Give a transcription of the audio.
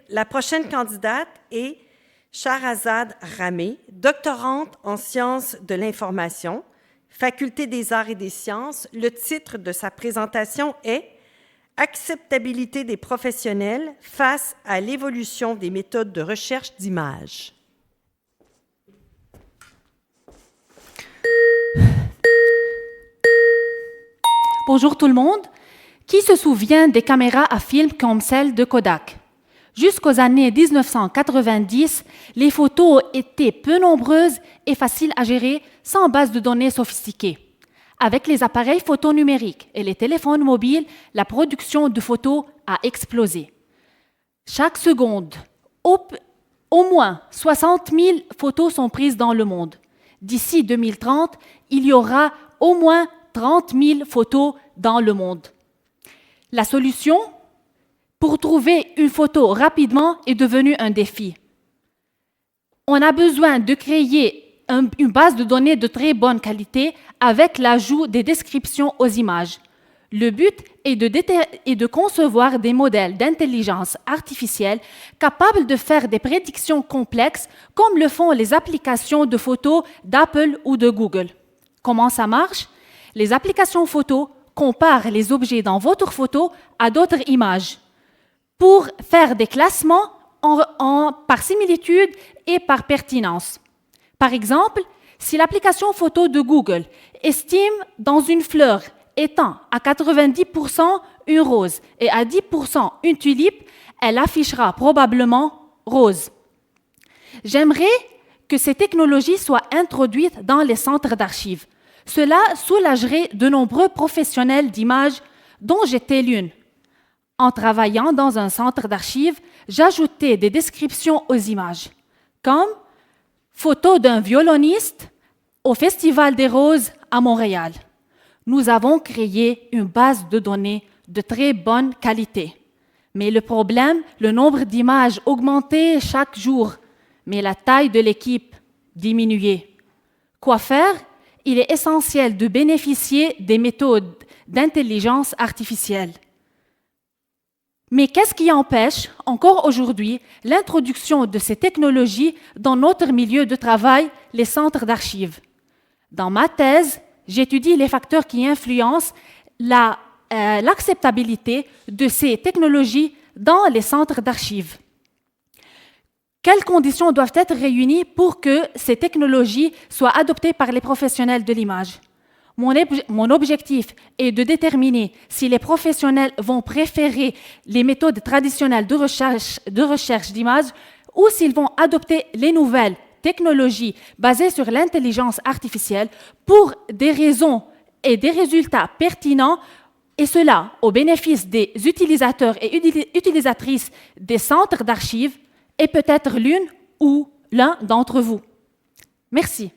la prochaine candidate est Shahrazad Ramé, doctorante en sciences de l'information, Faculté des arts et des sciences. Le titre de sa présentation est « Acceptabilité des professionnels face à l'évolution des méthodes de recherche d'images ». Bonjour tout le monde. Qui se souvient des caméras à film comme celle de Kodak? Jusqu'aux années 1990, les photos étaient peu nombreuses et faciles à gérer sans base de données sophistiquée. Avec les appareils photo numériques et les téléphones mobiles, la production de photos a explosé. Chaque seconde, au moins 60 000 photos sont prises dans le monde. D'ici 2030, il y aura au moins 30 000 photos dans le monde. La solution pour trouver une photo rapidement est devenue un défi. On a besoin de créer une base de données de très bonne qualité avec l'ajout des descriptions aux images. Le but est de concevoir des modèles d'intelligence artificielle capables de faire des prédictions complexes comme le font les applications de photos d'Apple ou de Google. Comment ça marche? Les applications photo comparent les objets dans votre photo à d'autres images pour faire des classements par similitude et par pertinence. Par exemple, si l'application photo de Google estime dans une fleur étant à 90% une rose et à 10% une tulipe, elle affichera probablement rose. J'aimerais que ces technologies soient introduites dans les centres d'archives. Cela soulagerait de nombreux professionnels d'images dont j'étais l'une. En travaillant dans un centre d'archives, j'ajoutais des descriptions aux images, comme photo d'un violoniste au Festival des Roses à Montréal. Nous avons créé une base de données de très bonne qualité. Mais le problème, le nombre d'images augmentait chaque jour, mais la taille de l'équipe diminuait. Quoi faire? Il est essentiel de bénéficier des méthodes d'intelligence artificielle. Mais qu'est-ce qui empêche, encore aujourd'hui, l'introduction de ces technologies dans notre milieu de travail, les centres d'archives? Dans ma thèse, j'étudie les facteurs qui influencent l'acceptabilité de ces technologies dans les centres d'archives. Quelles conditions doivent être réunies pour que ces technologies soient adoptées par les professionnels de l'image? Mon objectif est de déterminer si les professionnels vont préférer les méthodes traditionnelles de recherche d'images ou s'ils vont adopter les nouvelles technologies basées sur l'intelligence artificielle pour des raisons et des résultats pertinents, et cela au bénéfice des utilisateurs et utilisatrices des centres d'archives et peut-être l'une ou l'un d'entre vous. Merci.